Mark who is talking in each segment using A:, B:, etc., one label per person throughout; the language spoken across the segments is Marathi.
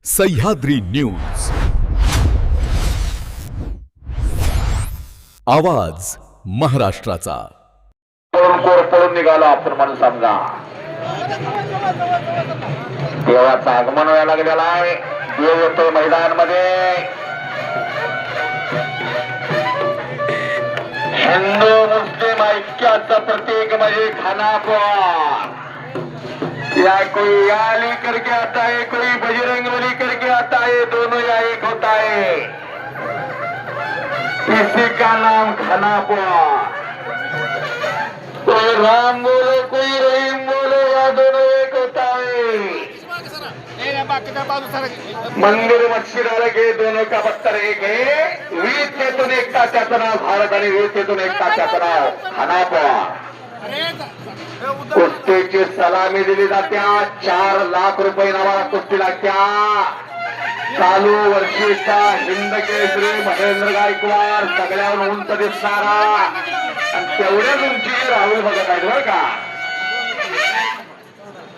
A: सह्याद्री न्यूज आवाज महाराष्ट्राचा
B: पळून निघालो आपण म्हणून समजा. देवाचं आगमन व्हायला लागलेला आहे. देव येतोय मैदानामध्ये. हिंदू मुस्लिम ऐक्याचं प्रतीक म्हणजे खानापुर. या कोई आली करके आता है, कोई बजरंग बली करके आता है, दोनों या एक होता है. इसी का नाम खानापुर. कोई राम बोलो, कोई रहीम बोलो, या दोनों एक होता है. मंदिर मस्जिद अलग है, दोनों का पत्थर एक है. वीर चेतून एकता त्याचं नाव भारत आणि वीर चेतून एकता त्याचं नाव खानापुर. कुस्तीची सलामी दिली जात्या. 4 लाख रुपये नावाला कुस्ती लागत्या. चालू वर्षीचा हिंद केसरी महेंद्र गायकवाड सगळ्यावर उंच दिसणारा आणि तेवढ्याच उंची राहुल भगत आहेत बरं का.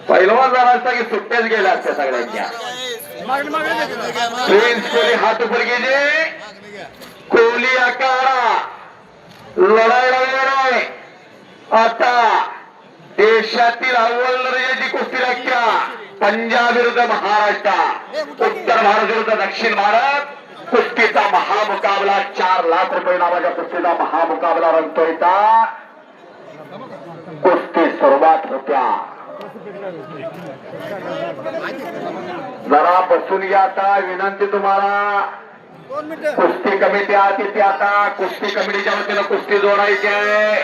B: पहिलवान जरा असता की सुट्ट्याच गेल्या असत्या सगळ्यांच्या. प्रिन्स कोहली हात उपर गेले. कोहली आकारा लढायला लढाय. आता देशातील अव्वल दर्जाची कुस्ती लागत्या. पंजाब विरुद्ध महाराष्ट्र, उत्तर भारत विरुद्ध दक्षिण भारत. कुस्तीचा महामुकाबला. 4 लाख रुपये नावाच्या कुस्तीचा महामुकाबला रंगतोय. कुस्ती सुरुवात होत्या. जरा बसून घ्या. आता विनंती तुम्हाला. कुस्ती कमिटी तिथे आता कुस्ती कमिटीच्या वतीनं कुस्ती जोडायची आहे.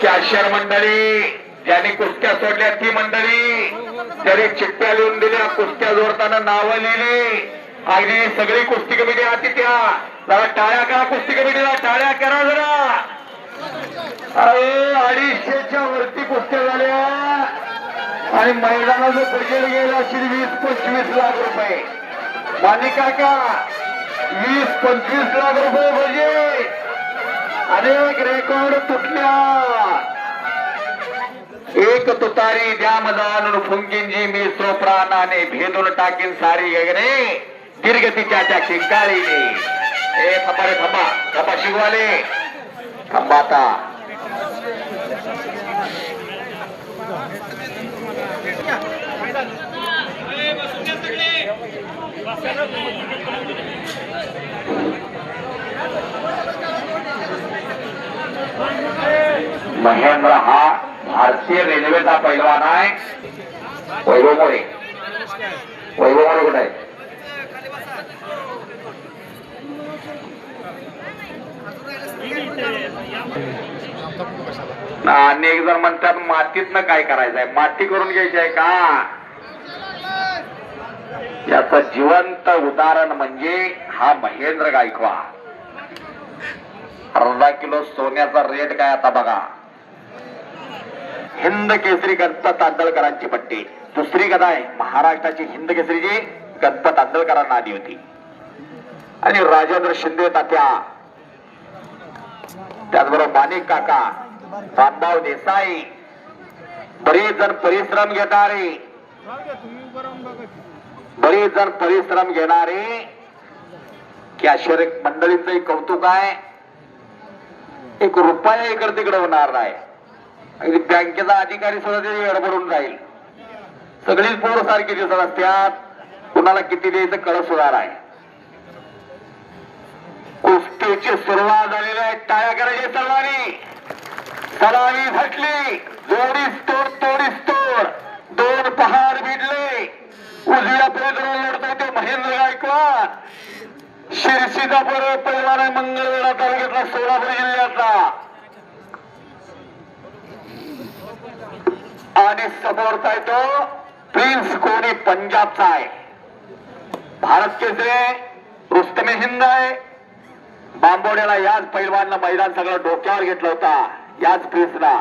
B: कॅशियर मंडळी, ज्यांनी कुस्त्या सोडल्या ती मंडळी, ज्यांनी चिठ्ठ्या लिहून दिल्या, कुस्त्या जोडताना नावं लिहिली, अगदी सगळी कुस्ती कमिटी आती त्या. जरा टाळ्या करा कुस्ती कमिटीला. टाळ्या करा जरा. 250च्या वरती कुस्त्या झाल्या आणि मैदानाचं बजेट गेलं असेल 20-25 लाख रुपये. मानी काका 20-25 लाख रुपये बजेट. अनेक रेकॉर्ड तुटल्या. एक तुतारी द्या मदान फुंकींजी मी सोप्रानाने भेदून टाकीन सारी गगने दीर्घतीच्या त्या किंकाळीने. ए थांबा रे थांबा. थांबा शिगवाले थांबा. आता महेंद्र हा भारतीय रेल्वेचा पैलवान आहे. वैभव मोरे. वैभव मोरे कुठे आहे? अनेक जण म्हणतात मातीतनं काय करायचंय, माती करून घ्यायची आहे का. याचं जिवंत उदाहरण म्हणजे हा महेंद्र गायकवाड. अर्धा किलो सोन्याचा रेट काय आता बघा. हिंद केसरी गणपत तांदळकरांची पट्टी. दुसरी गदा आहे महाराष्ट्राची हिंद केसरीची गणपत तांदळकरांना आली होती. आणि राजेंद्र शिंदे तात्या, त्याचबरोबर माणिक काका, रामभाऊ देसाई, बरेच जण परिश्रम घेणारे कॅशियर मंडळींचं कौतुक आहे. 1 रुपया इकडे तिकडे होणार नाही. अगदी बँकेचा अधिकारी सुद्धा ते गडबडून जाईल. सगळीच पोरं सारखी दिसत असतात. कुणाला किती द्यायचं कळत सुद्धा आहे. कुस्तीची सुरुवात झालेली आहे. टाळ्या करायची सर्वांनी. सलामी झटली. जोडीस तोड तोडीस तोड. 2 पहार भिडले. उजव्या प्रेदरून लढतोय ते महेंद्र गायकवाड. शिरसीचा पैलवान आहे मंगळवेढा तालुक्यातला, सोलापूर जिल्ह्यातला. आणि समोरचा आहे तो प्रिन्स कोहली पंजाबचा आहे. भारत केसरी रुस्तमे हिंद आहे. बांबोड्याला याच पैलवानला मैदान सगळं डोक्यावर घेतलं होता. याच प्रिन्सला.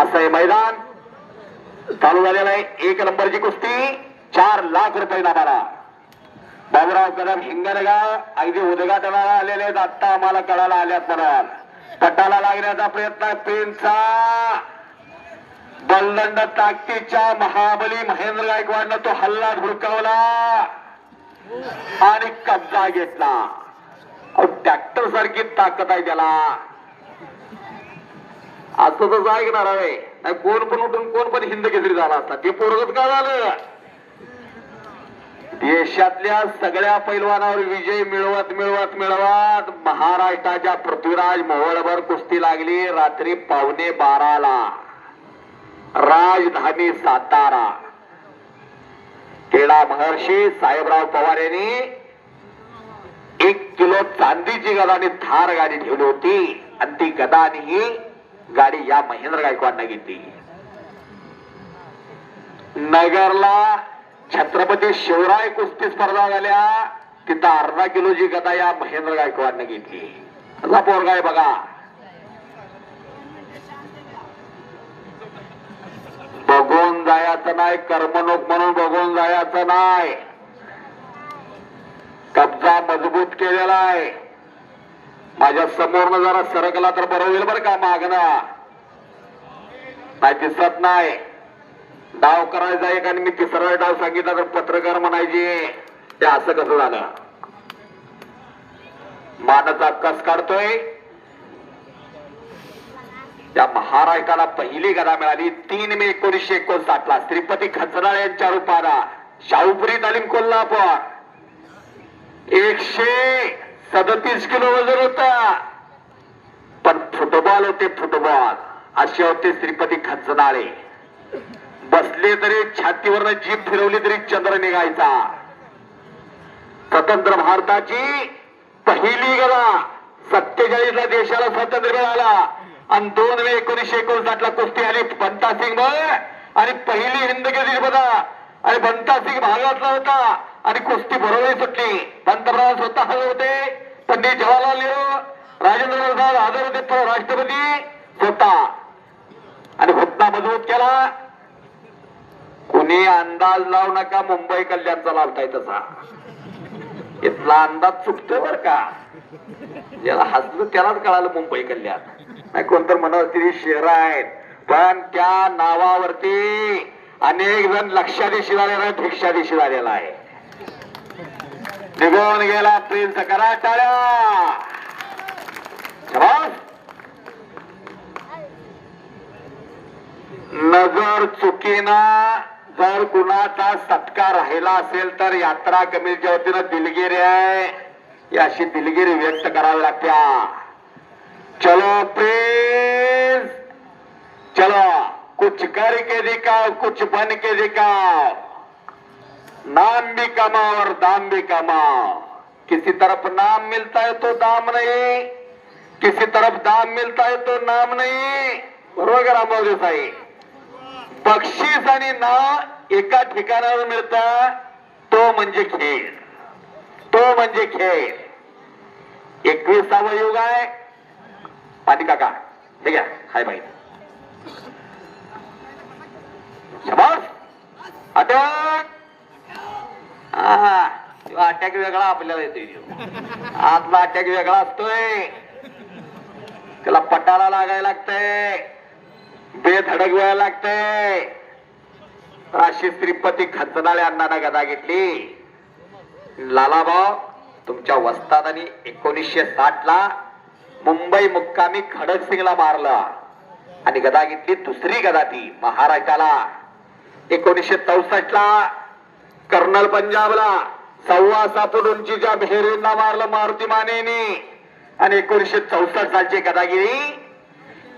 B: असं हे मैदान चालू झालेलं आहे. 1 नंबरची कुस्ती. 4 लाख रुपये नामाला. बाबूराव कदम हिंगणगाव अगदी उद्घाटनाला आलेले आहेत. आता आम्हाला कळायला आल्यात म्हणून. पटाला लागण्याचा प्रयत्न आहे प्रिन्सचा. बलदंड ताकदीच्या महाबली महेंद्र गायकवाडनं तो हल्ला धुडकावला आणि कब्जा घेतला. ट्रॅक्टर सारखी ताकद आहे त्याला. असं तर ऐकणार आहे नाही. कोण पण उठून कोण पण हिंद केसरी झाला असता. ते पोरगत का झालं. देशातल्या सगळ्या पैलवानावर विजय मिळवत मिळवत मिळवत महाराष्ट्राच्या पृथ्वीराज मोहोळभर कुस्ती लागली. रात्री 11:15 राजधानी सातारा. क्रीडा महर्षी साहेबराव पवार यांनी 1 किलो चांदीची गदा आणि थार गाडी ठेवली होती आणि ती गदा आणि ही गाडी या महेंद्र गायकवाडने घेतली. नगरला छत्रपती शिवराय कुस्ती स्पर्धा झाल्या. तिथं अर्धा किलोची गदा या महेंद्र गायकवाडने घेतली. असा पोरगा आहे बघा. बघून जायचं नाही. कर्मणूक म्हणून बघून जायचं नाही. कब्जा मजबूत केलेला आहे. माझ्या समोरनं जरा सरकला तर बरं होईल बरं का. मागणं नाही दिसत नाही. डाव करायचा एक आणि मी तिसरा डाव सांगितला तर पत्रकार म्हणायचे ते असं कसं झालं. मानाचा कस काढतोय. त्या महाराष्ट्राला पहिली गदा मिळाली 3 मे 1959 ला श्रीपती खचराळ यांच्या रूपाला. शाहूपुरी तालीम कोल्हापूर. 137 किलो वजन होता. पण फुटबॉल होते फुटबॉल. असे होते श्रीपती खचनाळे. बसले तरी छातीवरनं जीभ फिरवली तरी चंद्र निघायचा. स्वतंत्र भारताची पहिली गदा 47 ला देशाला स्वातंत्र्य मिळाला आणि 2 मे 1959 ला कुस्ती आली बंता सिंग आणि पहिली हिंद केसरी बघा. आणि बंता सिंग भागातला होता आणि कुस्ती बरोबर सुटली. पंतप्रधान स्वतः हजर होते. पंडित जवाहरलाल नेहरू, राजेंद्र प्रसाद हजर होते. राष्ट्रपती स्वतः. आणि घटना मजबूत केला. कुणी अंदाज लावू नका मुंबई कल्याणचा लावताय तसा. इथला अंदाज चुकतोय बर का. ज्याला हसलं त्यालाच कळालं मुंबई कल्याण. नाही कोणतर म्हणत तरी शहर आहेत पण त्या नावावरती अनेक जण लक्षाधीशी झालेला आहे. भिक्षाधीशी झालेला आहे. निघून गेला प्रिन्स. करा टाळ्या. नजर चुकीना जर कुणाचा सत्कार राहिला असेल तर यात्रा कमिटीच्या वतीनं दिलगिरी आहे. अशी दिलगिरी व्यक्त करावी लागत्या. चलो प्रिन्स चलो. कुछ करके दिखाओ कुछ बन के दिखाओ. नाम भी कमाओ और दाम भी कमाओ. किसी तरफ नाम मिलता है तो दाम नहीं. किसी तरफ दाम मिलता है तो नाम नहीं. बरोबर रामभाऊ देसाई. बक्षीस आणि नाव एका ठिकाणावर मिळतं तो म्हणजे खेळ. तो म्हणजे खेळ. 21वा युग आहे. पाणी काका हे घ्या. हाय बाई शाबास. अटक. अटॅक वेगळा आपल्याला येतोय. आतला अटॅक वेगळा असतोय. त्याला पटाला लागायला लागतंय. बेधडक व्हायला लागतंय. अशी श्रीपती खचनाळे अण्णांना गदा घेतली. लालाभाऊ तुमच्या वस्तादांनी 1960 ला मुंबई मुक्कामी खडकसिंगला मारला आणि गदा घेतली. दुसरी गदा ती महाराष्ट्राला 1964 ला कर्नल पंजाबला 1.25 फूट उंचीच्या भेरींना मारलं मारुती मानेनी. आणि 1964 सालची गदागिरी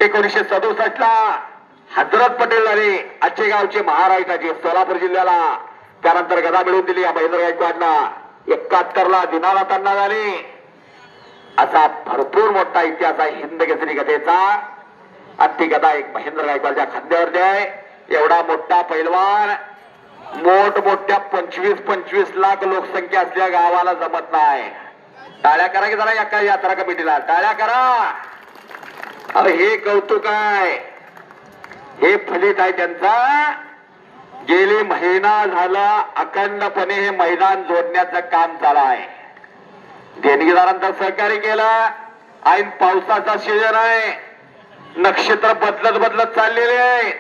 B: 1967 ला हजरत पटेल झाले. आजचे गावचे महाराष्ट्राचे सोलापूर जिल्ह्याला. त्यानंतर गदा मिळवून दिली या महेंद्र गायकवाडला. 71 ला दिनानाथांना झाली. असा भरपूर मोठा इतिहास आहे हिंद केसरी गदेचा. आणि ती गदा एक महेंद्र गायकवाडच्या खांद्यावरती आहे. एवढा मोठा पैलवान मोठमोठ्या 25 लाख लोकसंख्या असलेल्या गावाला जमत नाही. टाळ्या करा की जरा एका यात्रा कमिटीला टाळ्या करा. अरे हे कौतुक आहे. हे फलित आहे त्यांचा. गेली महिना झाला अखंडपणे हे मैदान जोडण्याचं काम चालू आहे. देणगीदारांचं सहकार्य केलं. ऐन पावसाचा सीजन आहे. नक्षत्र बदलत चाललेले आहे.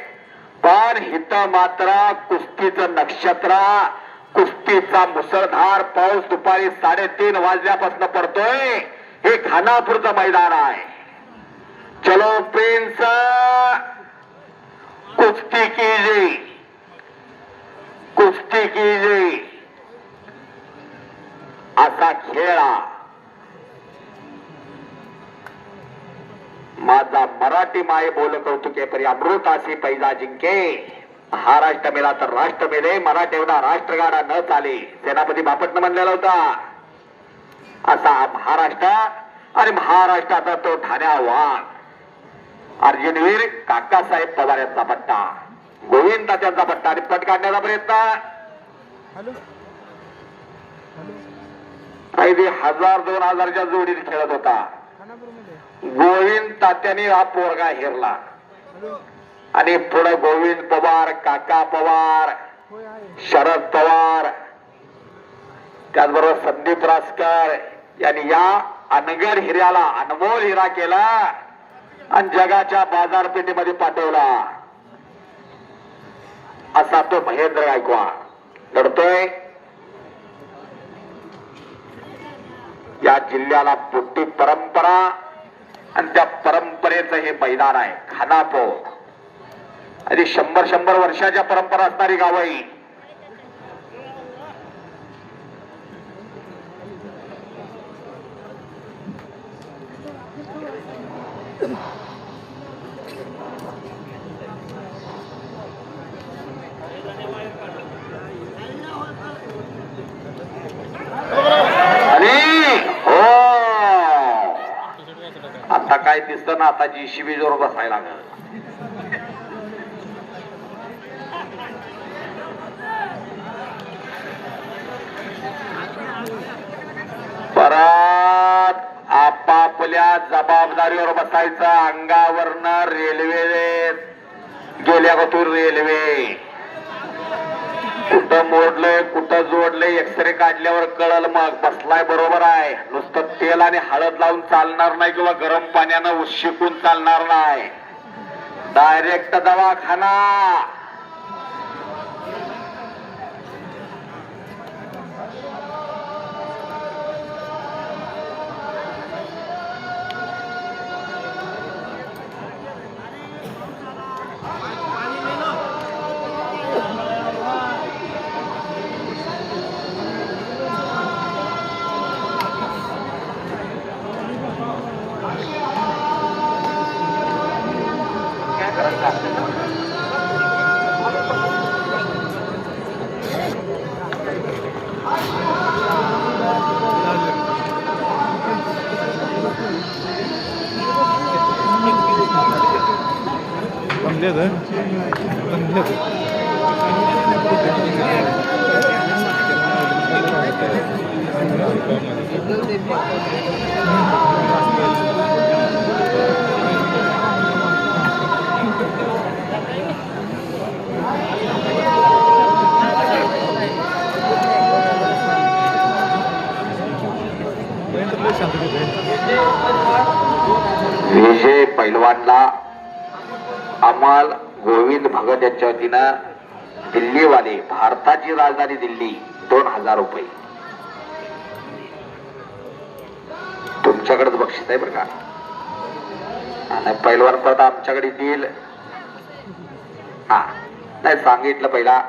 B: पण हित मात्र कुस्तीचं नक्षत्र, कुस्तीचा मुसळधार पाऊस दुपारी 3:30 वाजल्यापासून पडतोय. हे खानापूरचं मैदान आहे. चलो प्रिन्स, कुस्ती कीजिए, कुस्ती कीजिए, असा खेळा. माझा मराठी माय बोल कौतुके परी अमृतासी पैजा जिंके. महाराष्ट्र मेला तर राष्ट्र मेले, मराठेवना राष्ट्रगाडा न चाले, सेनापती बापटनं म्हणलेला होता. असा महाराष्ट्र आणि महाराष्ट्राचा तो ठाण्या वाघ अर्जुनवीर काकासाहेब पवार यांचा पट्टा, गोविंद तात्यांचा पट्टा आणि पट काढण्याचा प्रयत्न. अगदी 1000-2000च्या जोडीने खेळत होता. गोविंद तात्याने हा पोरगा हेरला आणि पुढे गोविंद पवार, काका पवार, शरद पवार, त्याचबरोबर संदीप रासकर यांनी या अनगड हिऱ्याला अनमोल हिरा केला आणि जगाच्या बाजारपेठेमध्ये पाठवला. असा तो महेंद्र गायकवाड लढतोय. या जिल्ह्याला मोठी परंपरा आणि त्या परंपरेचं हे मैदान आहे खानापूर. आणि 100 वर्षाच्या परंपरा असणारी गाव आहे. आता काय दिसत ना, आता जीसीबी जोर बसायला लागल. परत आपापल्या जबाबदारीवर बसायचं. अंगावरनं रेल्वे गेल्या गतूर रेल्वे कुठं मोडलंय कुठं जोडलंय एक्सरे काढल्यावर कळल. मग बसलाय बरोबर आहे. नुसतं तेल आणि हळद लावून चालणार नाही किंवा गरम पाण्यानं शिकून चालणार नाही. डायरेक्ट दवाखाना. विजय पैलवानला अमल गोविंद भगत यांच्या वतीनं दिल्लीवाले, भारताची राजधानी दिल्ली, 2000 रुपये तुमच्याकडेच बक्षीस आहे बरं का. आणि पैलवान परत आमच्याकडे देईल. हा नाही सांगितलं पहिला,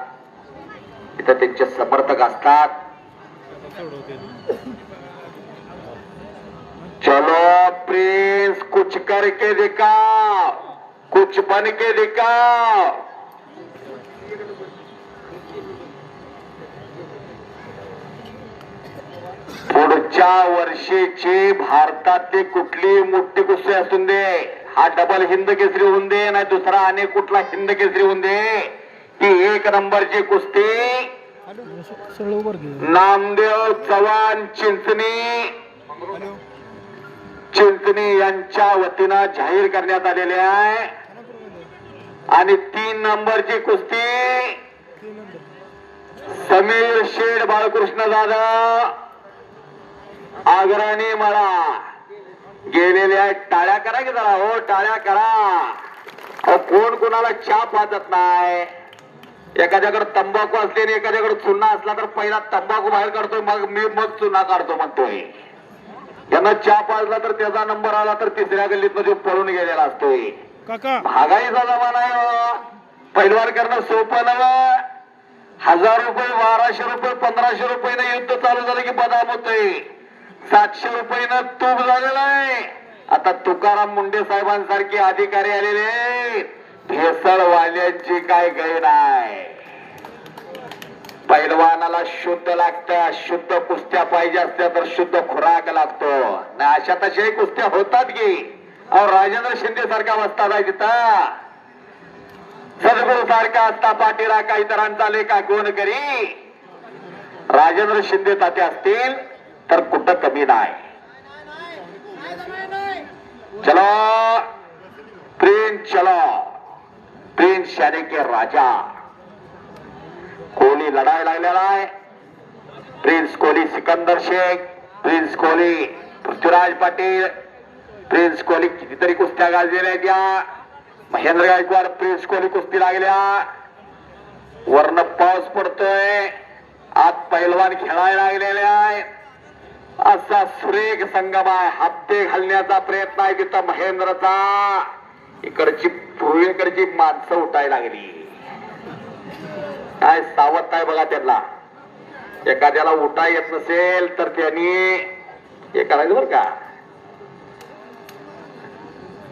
B: इथं त्यांचे समर्थक असतात. चलो प्रिंस, कुछ करके दिखाओ, कुछ बन के दिखाओ. पुढच्या वर्षीची भारतातली कुठली मोठी कुस्ती असून दे, हा डबल हिंद केसरी होऊन दे, नाही दुसरा अनेक कुठला हिंद केसरी होऊन दे, ती 1 नंबरची कुस्ती नामदेव चव्हाण चिंचणी यांच्या वतीनं जाहीर करण्यात आलेले आहे. आणि 3 नंबरची कुस्ती समीर शेठ बाळकृष्ण जाधव आग्राणी मला गेलेले आहेत. टाळ्या करा की जरा, हो टाळ्या करा. अहो कोण कोणाला चहा पाजत नाही. एखाद्याकडे तंबाखू असले आणि एखाद्याकडे चुना असला तर पहिला तंबाखू बाहेर काढतोय मग चुना काढतो म्हणतोय. त्यांना चहा पाजला तर त्याचा नंबर आला तर तिसऱ्या गल्लीत मध्ये पळून गेलेला असतोय. महागाईचा जमाना आहे. पैलवान करणं सोपं नव्हे. 1000 रुपये 1200 रुपये 1500 रुपयानं युद्ध चालू झालं की बदाम होतंय. 700 रुपयानं तूप झालेलं आहे. आता तुकाराम मुंडे साहेबांसारखे अधिकारी आलेले भेसळवाल्यांची काय गैर नाही. पैलवानाला शुद्ध लागतं. शुद्ध कुस्त्या पाहिजे असत्या तर शुद्ध खुराक लागतो. अशा तशाही कुस्त्या होतात की. अहो राजेंद्र शिंदे सारखा वस्ताद आहे तिथं. सद्गुरू सारखा असता पाटीला काही इतरांचा लेखा कोण करी. राजेंद्र शिंदे ताते असतील तर कुठं कमी नाही. चलो प्रिंस चलो. प्रिंस यानी के राजा. कोहली लढाई लागलेला आहे. Prince Kohli Sikandar Shaikh. Prince Kohli Prithviraj Patil. Prince Kohli कितीतरी कुस्त्या गाजलेल्या आहेत. या महेंद्र गायकवाड प्रिन्स कोहली कुस्ती लागल्या. वरनं पाऊस पडतोय. आत पैलवान खेळायला लागलेले आहे. असा सुरेख संगम आहे. हप्ते घालण्याचा प्रयत्न आहे तिथं महेंद्रचा. इकडची पूर्वेकडची माणसं उठायला लागली. काय सावध आहे बघा त्यांना. एखाद्याला उठा येत नसेल तर त्यांनी हे करायचं बरं का.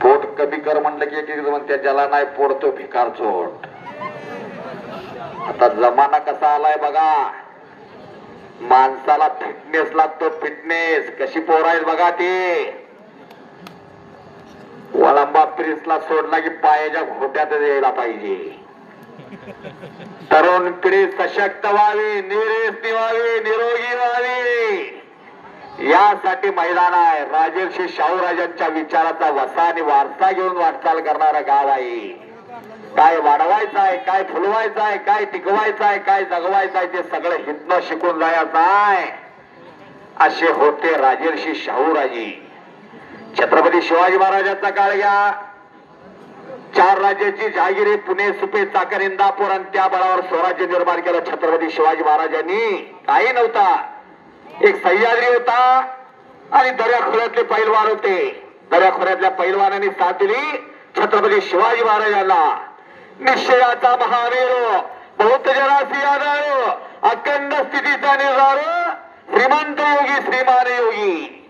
B: पोट कमी कर म्हणलं की एक म्हणते ज्याला नाही पोडतो भिकार चोट. आता जमाना कसा आलाय बघा. माणसाला फिटनेस लागतो. फिटनेस कशी पोरायच बघा ती. वळंबा प्रिन्सला सोडला की पायाच्या घोट्यात यायला पाहिजे. तरुण पिढी सशक्त व्हावी. निरेस्ती व्हावी. निरोगी व्हावी. यासाठी मैदान आहे. राजर्षी शाहूराजांच्या विचाराचा वसा आणि वारसा घेऊन वाटचाल करणारा गाव आहे. काय वाढवायचं आहे, काय फुलवायचं आहे, काय टिकवायचं आहे, काय जगवायचं आहे ते सगळं हितनं शिकून जायचं आहे. असे होते राजर्षी शाहूराजी. छत्रपती शिवाजी महाराजांचा काळ घ्या. 4 राज्याची जहागिरी पुणे सुपे चाकण इंदापूर आणि त्या बळावर स्वराज्य निर्माण केलं छत्रपती शिवाजी महाराजांनी. काही नव्हता. एक सह्याद्री होता आणि दर्याखोऱ्यातले पैलवान होते. दर्याखोऱ्यातल्या पैलवानांनी साथ दिली छत्रपती शिवाजी महाराजांना. निश्चयाचा महावीर बहुत जनासी आधार. अखंड स्थितीचा निर्धार. श्रीमंत योगी श्रीमान योगी.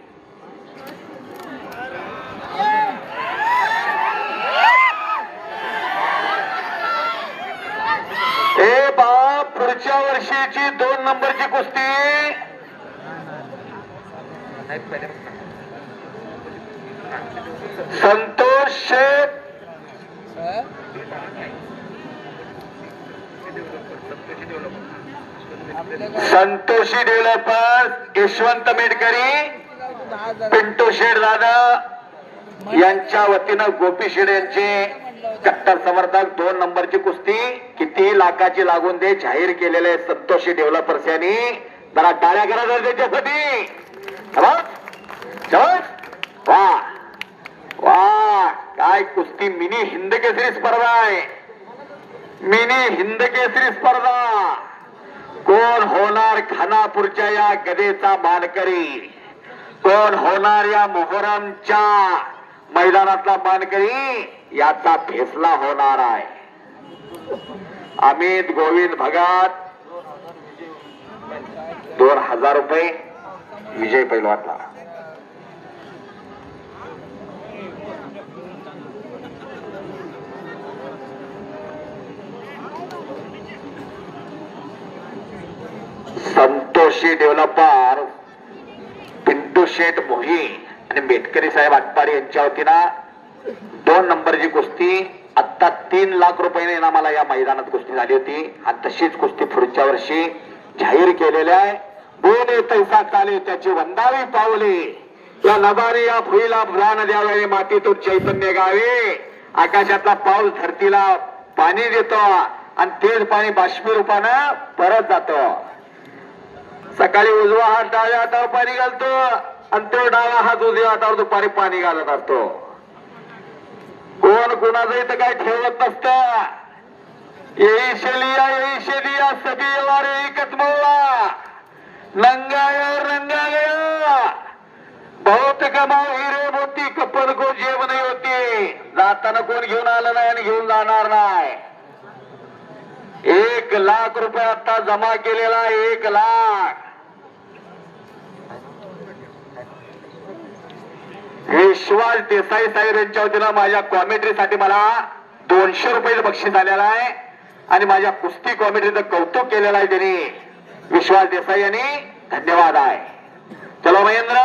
B: हे बाप पुढच्या वर्षीची 2 नंबरची कुस्ती संतोष शेठ संतोषी डेव्हलपर्स यशवंत मेडकरी पिंटू शेठ दादा यांच्या वतीनं गोपी शेठ यांचे कट्टर समर्थक 2 नंबरची कुस्ती किती लाखाची लागून दे जाहीर केलेले संतोषी डेव्हलपर्स यांनी. जरा टाळ्या करा त्याच्यासाठी. वा वा काय कुस्ती. मिनी हिंद केसरी स्पर्धा आहे. मिनी हिंद केसरी स्पर्धा. कोण होणार खानापूरच्या या गदेचा मानकरी. कोण होणार या मोहरमच्या मैदानातला मानकरी. याचा फैसला होणार आहे. अमित गोविंद भगत 2000 रुपये विजय पैलवानला. संतोषी डेव्हलपर पिंटू शेठ मोही आणि मेटकरी साहेब आटपाडी यांच्या वतीनं 2 नंबरची कुस्ती. आता 3 लाख रुपये इनामाला या मैदानात कुस्ती झाली होती आणि तशीच कुस्ती पुढच्या वर्षी जाहीर केलेल्या आहे. बोले तैसा चाले त्याची वंदावी पावले. या नभाने या भुईला प्राण द्यावे. मातीतून चैतन्य गावे. आकाशातला पाऊस धरतीला पाणी देतो आणि तेच पाणी बाष्पी रूपानं परत जातो. सकाळी उजवा हात डाव्या हातावर पाणी घालतो आणि तो डावा हात उजव्या हातावर दुपारी पाणी घालत असतो. कोण कुणाचं इथं काय ठेवत नसत. येई शेलिया सभी वारे एकच मोळा नंगाया रंगाया बहुत कमाव हिरे मोती कपल को जेव नाही होती. जाताना कोण घेऊन आलं नाही आणि घेऊन जाणार नाही. 1,00,000 रुपये आता जमा केलेला 1,00,000. विश्वास देसाई साहेब यांच्या वतीनं माझ्या कॉमेंट्रीसाठी मला 200 रुपये बक्षीस आलेला आहे आणि माझ्या कुस्ती कॉमेंट्रीचं कौतुक केलेलं आहे त्यांनी विश्वास देसाई यांनी. धन्यवाद आहे. चलो महेंद्र.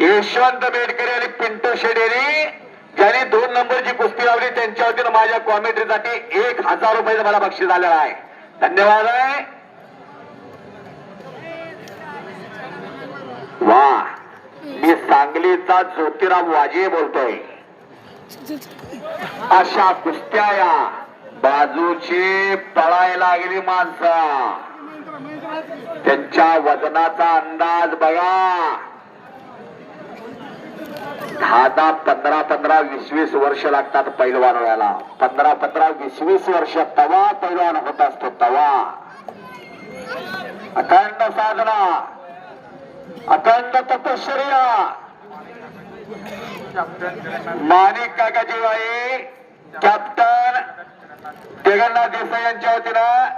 B: यशवंत बेडकरी आणि पिंटू शेडेरी ज्यांनी 2 नंबरची कुस्ती लावली त्यांच्या वतीनं माझ्या कॉमेंट्रीसाठी 1,000 रुपयाचं मला बक्षीस आलेलं आहे. धन्यवाद आहे. वा, मी सांगलीचा ज्योतिराम वाजे बोलतोय. अशा कुस्त्या या बाजूची पळायला लागली माणसं. त्यांच्या वजनाचा अंदाज बघा. 10, 15, 20 वर्ष लागतात पैलवान व्हायला. 15, 20 वर्ष तवा पैलवान होत असतो. तवा अखंड साधना, अखंड तपश्चर्या. माणिक काकाजी बाई कॅप्टन जगन्नाथ देसाई यांच्या वतीनं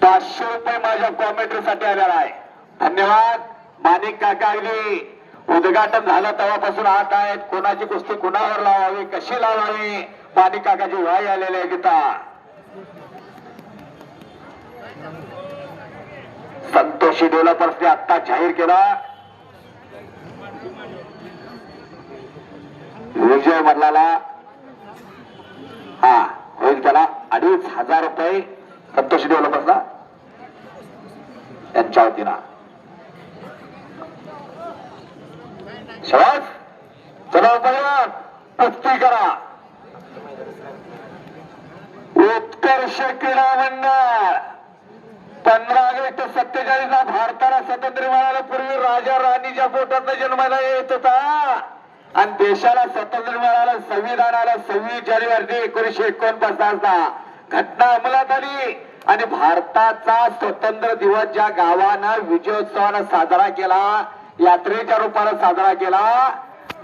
B: 500 रुपये माझ्या कॉमेंट्रीसाठी आलेला आहे. धन्यवाद. माणिक काका अगदी उद्घाटन झालं तेव्हापासून आत आहेत. कोणाची कुस्ती कुणावर लावावी, कशी लावावी, माणिक काकाची वाई आलेले आहे. तिथं संतोषी डेव्हलपर्सने आता जाहीर केला विजय मल्लाला हा होईल त्याला 2,500 रुपये संतोषी डेव्हलपर्सला यांच्या वतीनं. श्वास चला पहिला कुस्ती करा. उत्कर्ष क्रीडा मंडळ 15 ऑगस्ट 47 ला भारताला स्वातंत्र्य मिळालं. पूर्वी राजा राणीच्या पोटात जन्माला येत होता आणि देशाला स्वातंत्र्य मिळालं. संविधान आलं 26 जानेवारी 1949 ला. घटना अंमलात आली आणि भारताचा स्वतंत्र दिवस ज्या गावानं विजयोत्सवानं साजरा केला, यात्रेच्या रूपानं साजरा केला,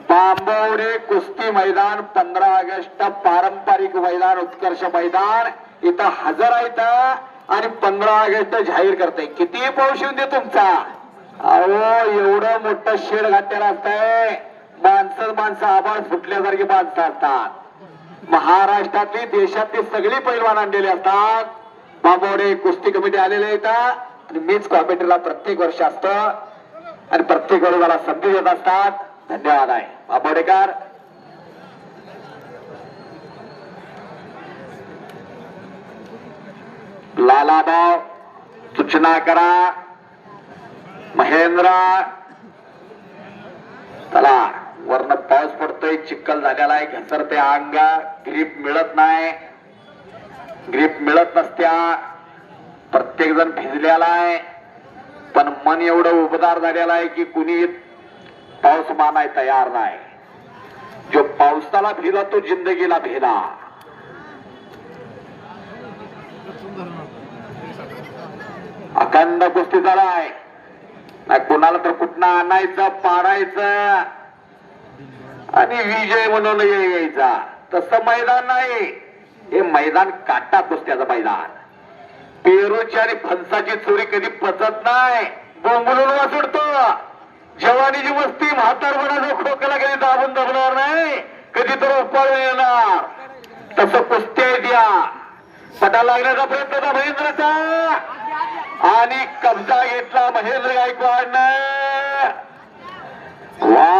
B: बांबवडे कुस्ती मैदान 15 ऑगस्ट पारंपरिक मैदान उत्कर्ष मैदान इथं हजर आहेत आणि 15 ऑगस्ट जाहीर करते. किती पाऊस येऊन दे तुमचा. अहो एवढं मोठं शेड घातलेलं असतंय. माणसं आभाळ फुटल्यासारखी माणसं असतात. महाराष्ट्रातली देशातली सगळी पैलवान आणलेली असतात. बांबवडे कुस्ती कमिटी आलेले येतात आणि मीच कॉमेंट्रीला प्रत्येक वर्ष असतं आणि प्रत्येक वेळी मला संधी देत असतात. धन्यवाद आहे बांबवडेकर. लालाभाऊ सूचना करा. महेंद्र चला. वरनं पाऊस पडतोय, चिखल झालेला आहे, घसरते अंग, ग्रीप मिळत नाही, ग्रीप मिळत नसत्या. प्रत्येक जण भिजलेला आहे पण मन एवढं उबदार झालेलं आहे की कुणी पाऊस मानाय तयार नाही. जो पावसाला भिला तो जिंदगीला भिला. अखंड कुस्ती झालाय. नाही कुणाला तर कुठनं आणायचं, पाडायचं आणि विजय म्हणून यायचा. तसं मैदान नाही. हे मैदान काटा कुस्त्याचं मैदान. पेरूची आणि फणसाची चोरी कधी पचत नाही. बोंबलून वासुडतो. जवानीची मस्ती म्हातारपणाचा खोकला कधी दाबून दाबणार नाही, कधी तर उपाळ येणार. तसं कुस्त्या द्या. पटा लागण्याचा प्रयत्न होता महेंद्रचा आणि कब्जा घेतला महेंद्र गायकवाडनं. वा,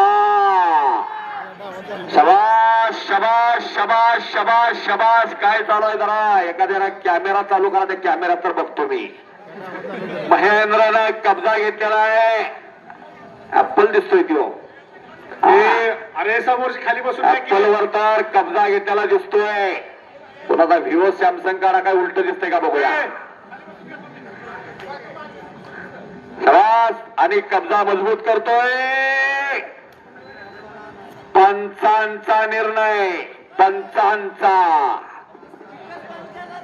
B: शबाश शबाश शबाश शबाश शबाश. काय चालू आहे जरा एखाद्याला कॅमेरा चालू करा. त्या कॅमेऱ्यात तर बघतो मी. महेंद्रनं कब्जा घेतलेला आहे. ऍपल दिसतोय तो.
C: अरे समोर खाली बसून
B: ऍपल वर तर कब्जा घेतलेला दिसतोय. कोणाचा व्हिवो सॅमसंग काढा काय उलट दिसतंय का बघूया. शबाश आणि कब्जा मजबूत करतोय. पंचांचा निर्णय, पंचांचा.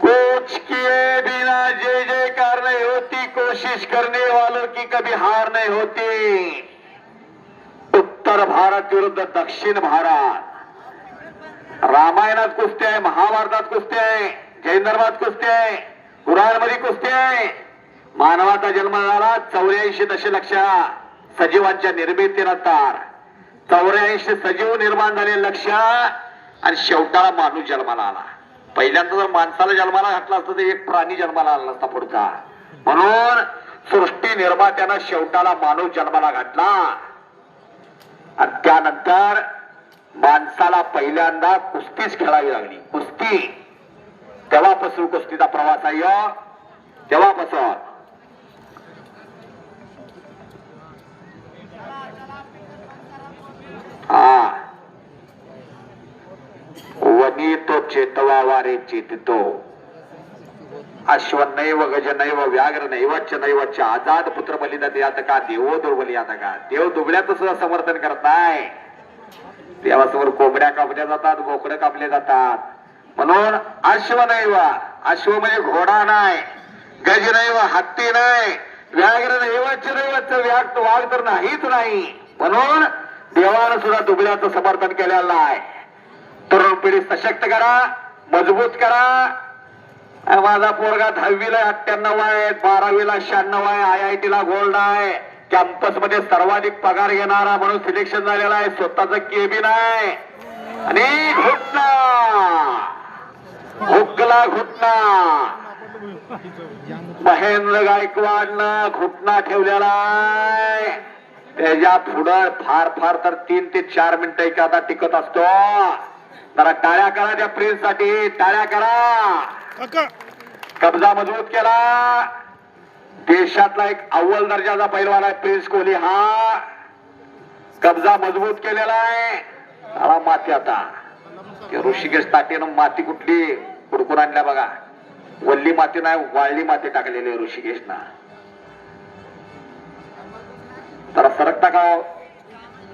B: कुछ किए बिना जय जयकार नहीं होती, कोशिश करने वालों की कभी हार नहीं होती. उत्तर भारत विरुद्ध दक्षिण भारत. रामायणात कुस्ती आहे, महाभारतात कुस्ती आहे, जैन धर्मात कुस्ती आहे, कुराणमध्ये कुस्ती आहे. मानवाचा जन्म झाला 84 दशलक्ष सजीवांच्या निर्मितीनंतर. 84 सजीव निर्माण झाले लक्ष आणि शेवटाला माणूस जन्माला आला. पहिल्यांदा जर माणसाला जन्माला घातला असतं तर एक प्राणी जन्माला आला नसता पुढचा. म्हणून सृष्टी निर्मात्यानं शेवटाला माणूस जन्माला घातला आणि त्यानंतर माणसाला पहिल्यांदा कुस्तीच खेळावी लागली. कुस्ती तेव्हापासून कुस्तीचा प्रवास आहे. तेव्हापासून वनी तो चेतवा वारे चेतितो. अश्वनैव गजनैव व्याघ्र नैवच नैवच आजाद पुत्र बलिदान यात का देवो दुर्बली आता का. देव दुबळ्याचं सुद्धा समर्थन करत नाही. देवासमोर कोंबड्या कापल्या जातात, बोकडं कापले जातात. म्हणून अश्वनैव, अश्व म्हणजे घोडा नाही, गजनैव हत्ती नाही, व्याघ्र नैवच नैवच वाघ तर नाहीच नाही. म्हणून देवानं सुद्धा दुबळ्याचं समर्थन केलेलं आहे. तरुण पिढी सशक्त करा, मजबूत करा. माझा पोरगा 10वीला 98 आहे, 12वीला 96 आहे, IIT ला गोल्ड आहे, कॅम्पस मध्ये सर्वाधिक पगार घेणारा म्हणून सिलेक्शन झालेला आहे, स्वतःच केबिन आहे. आणि घुटना हुकला घुटना. महेंद्र गायकवाडनं घुटना ठेवलेला आहे. त्याच्या पुढं फार फार तर 3 ते 4 मिनिटं एखादा टिकत असतो. जरा टाळ्या करा त्या प्रिन्स साठी, टाळ्या करा. कब्जा मजबूत केला. देशातला एक अव्वल दर्जाचा पैलवान आहे प्रिन्स कोहली. हा कब्जा मजबूत केलेला आहे. आला माती आता. ऋषिकेश ताटेनं माती कुठली हुडकून आणल्या बघा. वल्ली माती नाही, वाळली माती टाकलेली आहे ऋषिकेशना. जरा सरक टाकाव.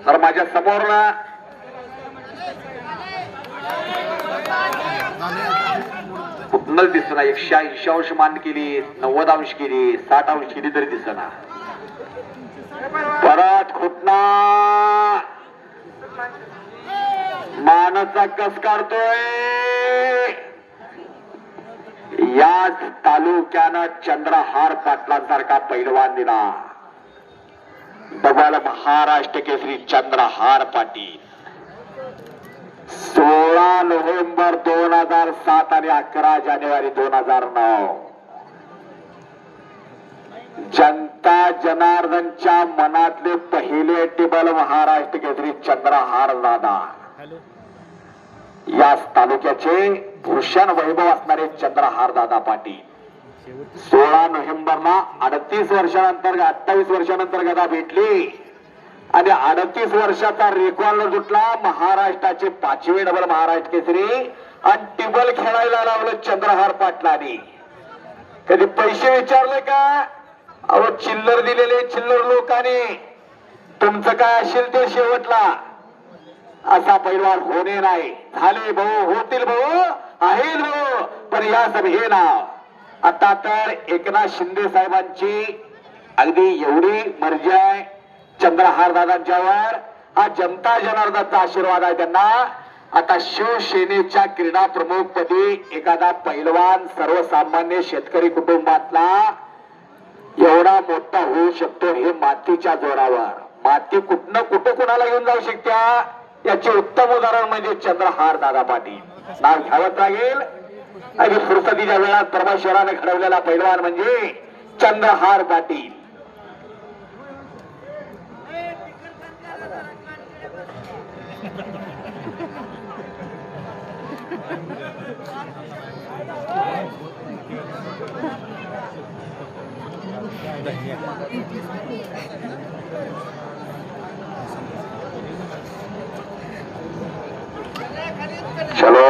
B: तर माझ्या समोर ना कुठनच दिसना. 180 अंश मान केली, 90 अंश केली, 60 अंश केली तरी दिसना. परत घुटना. मानाचा कस काढतोय. याच तालुक्यानं चंद्रहार पाटलांसारखा पैलवान दिला. डबल महाराष्ट्र केसरी चंद्रहार पाटील. 16 नोव्हेंबर 2007 आणि 11 जानेवारी 2009. जनता जनार्दनच्या मनातले पहिले टेबल महाराष्ट्र केसरी चंद्रहार दादा. याच तालुक्याचे भूषण वैभव असणारे चंद्रहार दादा पाटील. 16 नोव्हेंबरला 38 वर्षानंतर 28 वर्षानंतर गदा भेटली आणि 38 वर्षाचा रेकॉर्ड जुटला. महाराष्ट्राचे 5वे डबल महाराष्ट्र केसरी आणि टेबल खेळायला लावलं चंद्रहार पाटलांनी. कधी पैसे विचारले का? अहो चिल्लर दिलेले चिल्लर लोकांनी. तुमचं काय असेल ते शेवटला. असा पैलवान होणे नाही. झाले भाऊ, होतील भाऊ, आहे भाऊ, पण या सभे नाव. आता तर एकनाथ शिंदे साहेबांची अगदी एवढी मर्जी आहे चंद्रहार दादांच्यावर. हा जनता जनार्दनचा आशीर्वाद आहे त्यांना. आता शिवसेनेच्या क्रीडा प्रमुख पदी एखादा पैलवान सर्वसामान्य शेतकरी कुटुंबातला एवढा मोठा होऊ शकतो हे मातीच्या जोरावर. माती कुठनं कुठं कुणाला घेऊन जाऊ शकत्या याचे उत्तम उदाहरण म्हणजे चंद्रहार दादा पाटील. नाव घ्यावंच लागेल. आणि फुरसतीच्या वेळात परमेश्वराने घडवलेला पैलवान म्हणजे चंद्रहार पाटील. चलो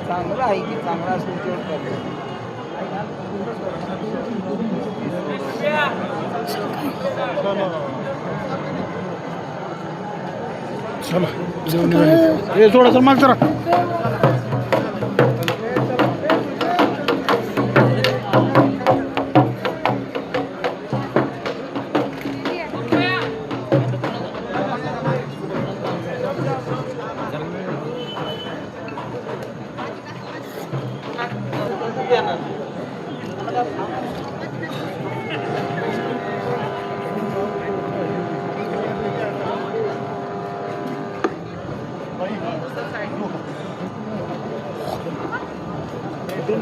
D: चांगला आहे की चांगला असेल तेवढं करतो.
C: थोडस माग जरा.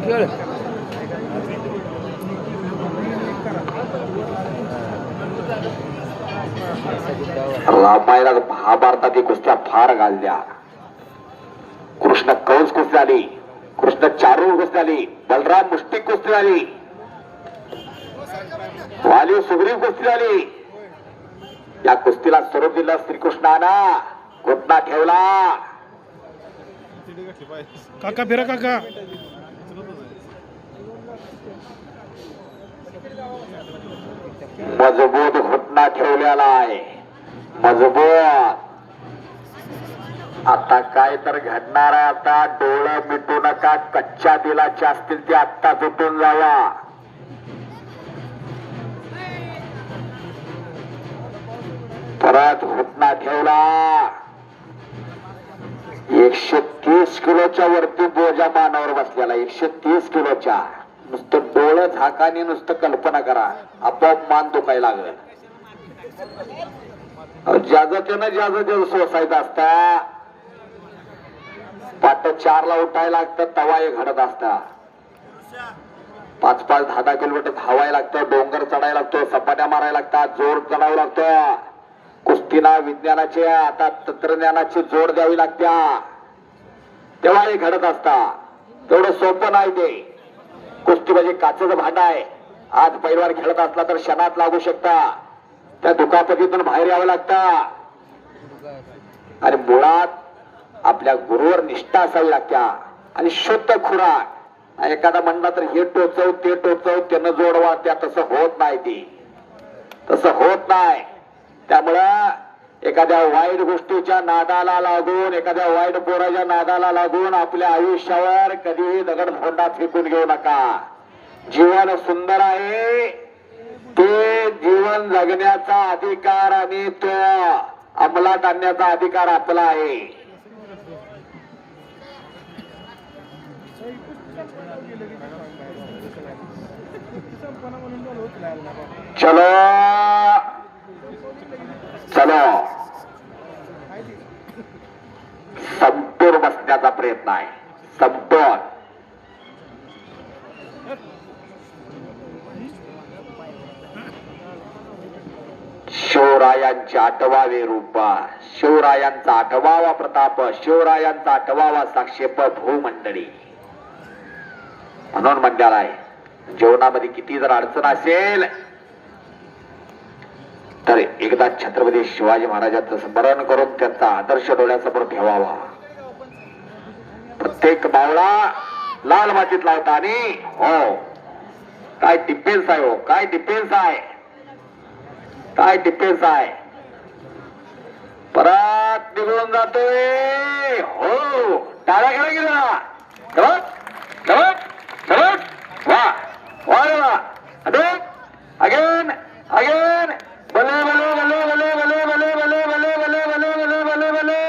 D: खेळ
B: रामायणात महाभारतात ही कुस्त्या फार गाजल्या. कृष्ण कंस कुस्ती झाली, कृष्ण चारूळ कुस्ती झाली, बलराम मुष्टिक कुस्ती झाली, वाली सुग्रीव कुस्ती झाली. या कुस्तीला स्वरूप दिलं श्रीकृष्णानं, घुटना ठेवला.
C: काका फिरा काका.
B: मजबूत घुटना ठेवलेला आहे, मजबूत. आता काय तर घडणार आहे. आता डोळं मिटू नका, कच्च्या दिलाचे असतील ते आत्ता सुटून जावा. परत घुटना ठेवला. 130 किलोच्या वरती बोजा मानावर बसलेला, 130 किलोच्या. नुसतं डोळं झाकाने नुसतं कल्पना करा, आपोआप मान दुखायला लागलं. ज्याचं त्यानं सोसायचं असता. पाट 4ला उठायला लागतं, तवा एक घडत असता. 5-5, 10-10 किलोमीटर धावायला लागतं, डोंगर चढायला लागतो, सपाट्या मारायला लागतात, जोर चढावं लागतं. कुस्तीला विज्ञानाचे आता तंत्रज्ञानाची जोड द्यावी लागत्या, तेव्हा हे घडत असता. तेवढं सोपं नाही ते. कुस्ती म्हणजे काचेचं भांड आहे. आज पैलवान खेळत असला तर क्षणात लागू शकता. त्या दुखापतीतून बाहेर यावं लागतं. आणि मुळात आपल्या गुरुवर निष्ठा असावी लागत्या आणि शुद्ध खुराक. एखादा म्हणला तर हे टोचव ते टोचव त्यानं जोडवा, त्या तसं होत नाही. ती तसं होत नाही. त्यामुळं एखाद्या वाईट गोष्टीच्या नादाला लागून, एखाद्या वाईट पोराच्या नादाला लागून आपल्या आयुष्यावर कधीही दगडफोंडा फेकून घेऊ नका. जीवन सुंदर आहे, ते जीवन जगण्याचा अधिकार आणि तो अंमलात आणण्याचा अधिकार आपला आहे. चलो चलो, समतोल बसण्याचा प्रयत्न आहे. समतोल. शिवरायांचे 8वावे रूप, शिवरायांचा 8वावा प्रताप, शिवरायांचा 8वावा साक्षेप भूमंडळी म्हणून म्हणलेला आहे. जीवनामध्ये किती जर अडचण असेल तर एकदा छत्रपती शिवाजी महाराजांचं स्मरण करून त्यांचा आदर्श डोळ्यासमोर ठेवावा. प्रत्येक मावळा लाल मातीत लावता. आणि हो, काय डिफेन्स आहे, हो काय डिफेन्स आहे, काय डिफेन्स आहे. परत निघून जातोय. हो, टाळ्या गेला गेला. वा वा वा. Again again. भले भले भले भले भले भले भले भले भले भले भले भले भले.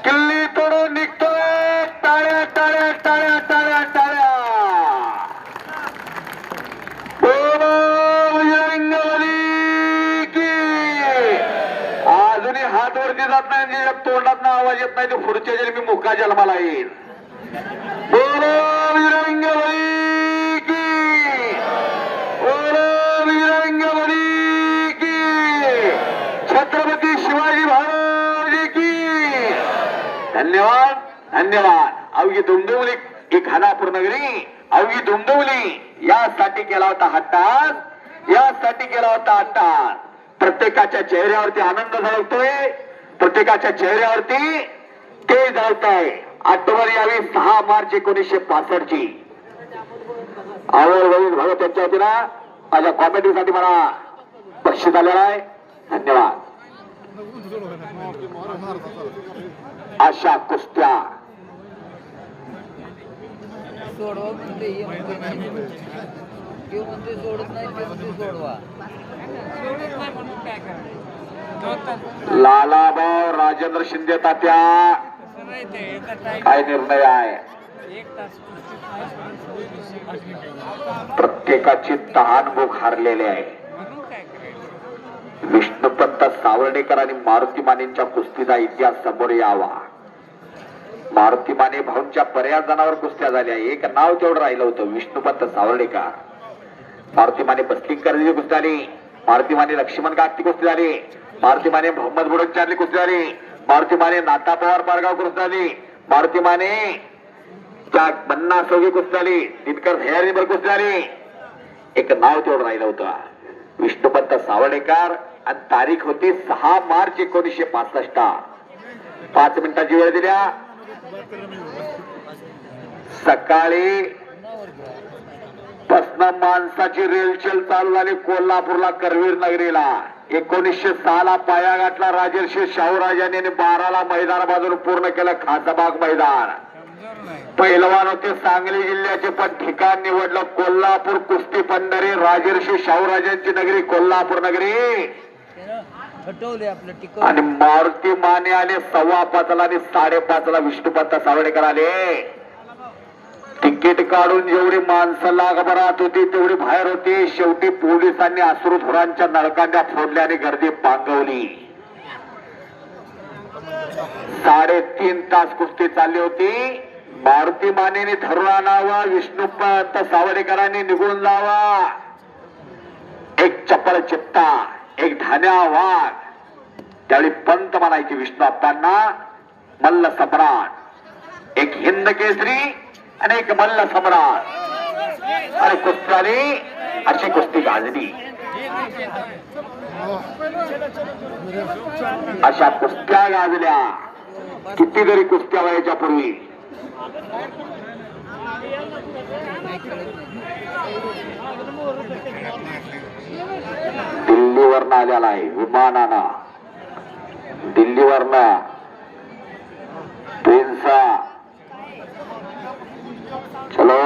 B: किल्ली तोडून निघतोय. टाळ्या टाळ्या टाळ्या टाळ्या टाळ्या. अजूनही हात वरती जात नाही, तोंडात आवाज येत नाही, ते पुढच्या जन्मी मुका जन्माला येईल. बोलो वीरंगबली की, बोलो वीरंगबली की, छत्रपती शिवाजी महाराज की. धन्यवाद धन्यवाद. अवघी दुमदुमली ही खानापूर नगरी, अवघी दुमदुमली यासाठी केला होता हट्टास, यासाठी केला होता हट्टास. प्रत्येकाच्या चेहऱ्यावरती आनंद झळकतोय, प्रत्येकाच्या चेहऱ्यावरती ते झळकतंय. आठवण यावी 6 मार्च 1965 ची. आवड वडील भगत त्यांच्या वतीनं माझ्या कॉमेडीसाठी मला बक्षीस आलेला आहे. धन्यवाद. अशा कुस्त्या
D: सोडवा म्हणते हे म्हणते नाही. ते म्हणते सोडत नाही, ते म्हणते सोडवा.
B: लालाभाऊ राजेंद्र शिंदे तात्या काय निर्णय आहे. प्रत्येकाची तहानभूक हारलेली आहे. विष्णुपंत सावर्णेकर आणि मारुती मानेंच्या कुस्तीचा इतिहास समोर यावा. मारुती माने भाऊंच्या बऱ्याच जणांवर कुस्त्या झाल्या. एक नाव तेवढं राहिलं होतं, विष्णुपंत सावर्णेकर. मारुती माने बसलिंगकरची कुस्ती झाली, मारुती माने लक्ष्मण काकती कुस्ती झाली, मारुती माने मोहम्मद बुडनचार्ली कुस्ती झाली, मारुती माने नाता पवार पारगाव कुस्ती झाली, मारुती माने त्या बन्ना सोगी कुस्ती झाली, दिनकर भैयारीवर कुस्ती झाली. एक नाव तेवढं राहिलं होतं, विष्णुपंत सावर्णेकर. आणि तारीख होती 6 मार्च 1965. 5 मिनिटाची वेळ दिल्या. सकाळी पासून माणसाची रेलचेल चालू झाली कोल्हापूरला करवीर नगरीला. 1906 ला पाया गाठला राजर्षी शाहूराजांनी आणि 12 ला मैदान बाजून पूर्ण केलं खासाबाग मैदान. पहिलवान होते सांगली जिल्ह्याचे, पण ठिकाण निवडलं कोल्हापूर कुस्ती पंढरी, राजर्षी शाहूराजांची नगरी कोल्हापूर नगरी.
D: हटवले आपलं टिकव.
B: आणि मारुती माने आले 5:15 आणि 5:30 विष्णुपंत सावर्णेकर आले. तिकीट काढून जेवढी माणसं लागभरात होती तेवढी बाहेर होती. शेवटी पोलिसांनी अश्रुधुरांच्या नळकांड्या फोडल्या आणि गर्दी पांगवली. 3.5 तास कुस्ती चालली होती. मारुती मानेने धरून आणावा, विष्णुपंत सावर्णेकरांनी निघून जावा. एक चपळ चित्ता, एक धान्या वाघ. त्यावेळी पंत म्हणायची विष्णू अप्पांना, मल्ल सम्राट. एक हिंद केसरी आणि एक मल्ल सम्राट. आणि कुस्ती आली, अशी कुस्ती गाजली. अशा कुस्त्या गाजल्या कितीतरी कुस्त्या व्हायच्या पूर्वी. दिल्लीवरनं आलेला आहे विमानानं, दिल्लीवरनं प्रिन्सा. चलो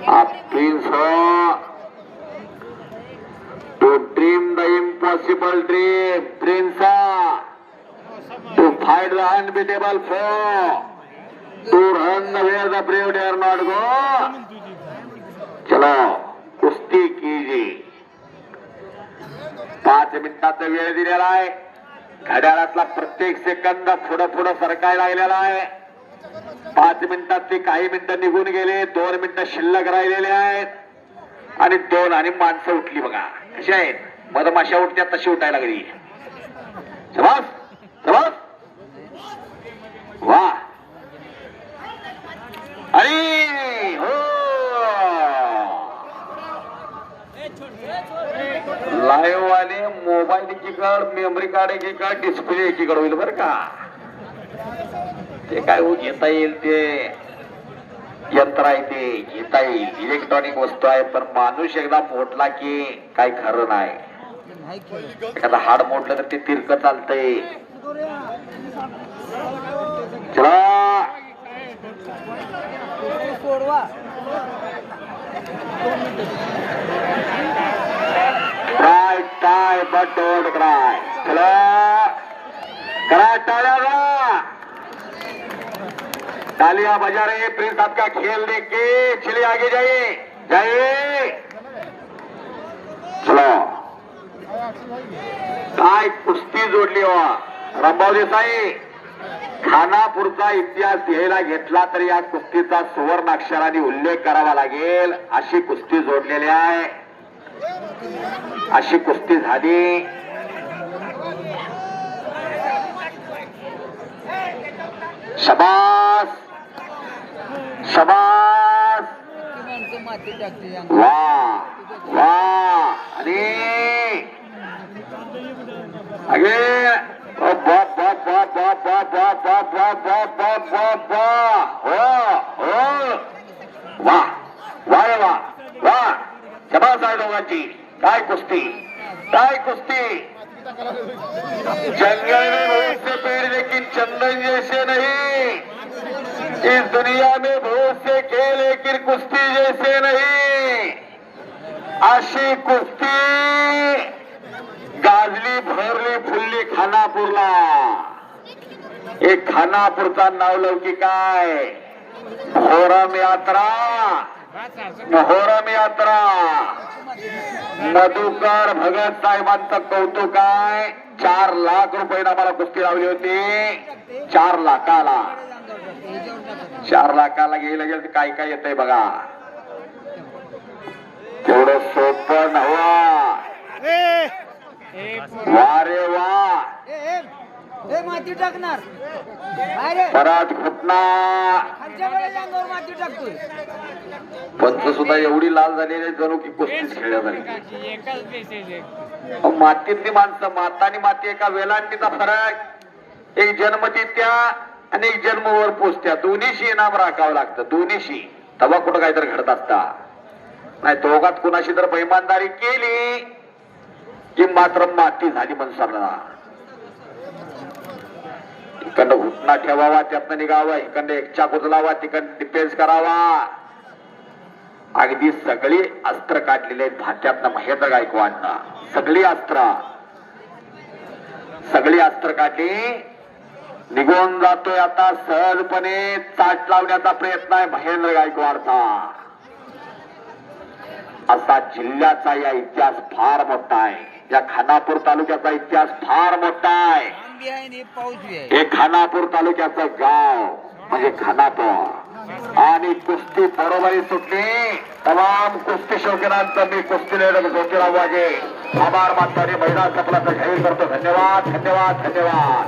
B: आप प्रिंस हो, to dream the impossible dream. प्रिन्सा, to fight the unbeatable foe, to run where the brave dare not go. चलो कुस्ती कीजिए. 5 मिनिटाचा वेळ दिलेला आहे. घड्याळातला प्रत्येक सेकंद पुढं पुढं सरकायला लागलेला आहे. 5 मिनिटात ते काही मिनिटं निघून गेले, 2 मिनिटं शिल्लक राहिलेले आहेत. आणि 2 आणि माणसं उठली बघा कशी आहेत, मधमाशा उठत्या तशी उठायला लागली. शबास शबास, वा. अरे हो, लाईव्ह वाले मोबाईल एकीकड, मेमरी कार्ड एकीकड, डिस्प्ले एकीकड होईल बरं का. ते काय घेता येईल ते यंत्र आहे, ते घेता येईल, इलेक्ट्रॉनिक वस्तू आहे. पण माणूस एकदा मोडला की काही खरं नाही. एखादा हाड मोडलं तर ते तिरकं चालतंय. चला
D: सोडवा.
B: Try try but don't cry. चला करा टाळ्या, तालियां बजा रहे. प्रिंस आपका खेल देख के चलिए आगे जाइए जाइए. चलो काय कुस्ती जोडली हो रामभाऊ देसाई. खानापूरचा इतिहास लिहायला घेतला तर या कुस्तीचा सुवर्ण अक्षराने उल्लेख करावा लागेल. अशी कुस्ती जोडलेली आहे, अशी कुस्ती झाली. शबास शबास,
D: ती माणसं माती टाकते
B: वा वा. आणि अगे वा वा वा वा. शबास आहे दोघांची. काय कुस्ती, काय कुस्ती. जंगल में बहुत से पेड़ लेकिन चंदन जैसे नहीं. इस दुनिया में बहुत से खेल लेकिन कुस्ती जैसे नहीं. अशी कुस्ती गाजली भरली फुलली खानापूरला. एक खानापूरचा नावलौकिक आहे. मोहरम यात्रा, मोहरम यात्रा. मधुकर भगत साहेबांचं कौतुक आहे. 4 लाख रुपये आम्हाला कुस्ती लावली होती. 4 लाखाला, 4 लाखाला गेलं गेलं काय काय येतंय बघा. तेवढं सोपं नव्हा. वा रे वा.
D: माती टाकणार
B: परत घटना.
D: माती टाकतोय.
B: पंच सुद्धा एवढी लाल झालेली आहे जणू की कुस्तीच खेळल्या झाली. मातीतली माणसं, माता आणि माती एका वेलांटीचा फरक. एक जन्मतिथ्या आणि एक जन्मवर पोचत्या, दोन्हीशी इनाम राखावं लागतं. दोन्हीशी तेव्हा कुठं काहीतरी घडत असता. नाही दोघात कुणाशी जर बेईमानदारी केली की मात्र माती झाली मनसाला. इकडनं घुटना ठेवावा, त्यातनं निघावा. इकडनं एक चाकू लावा, तिकडनं डिफेन्स करावा. अगदी सगळी अस्त्र काढलेले आहेत भात्यातनं महेंद्र गायकवाडनं. सगळी अस्त्र काढली. निघून जातोय आता सहजपणे. चाट लावण्याचा प्रयत्न आहे महेंद्र गायकवाडचा. असा जिल्ह्याचा या इतिहास फार मोठा आहे. या खानापूर तालुक्याचा इतिहास फार मोठा आहे. हे खानापूर तालुक्याचं गाव म्हणजे खानापूर. आणि कुस्ती बरोबरी सुटली. तमाम कुस्ती शौकीनांचं मी कुस्ती जोतीराव वाघे आभार मानणारे मैदान सफलाचं जाहीर करतो. धन्यवाद धन्यवाद धन्यवाद.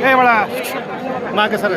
C: ए बळा मागे सर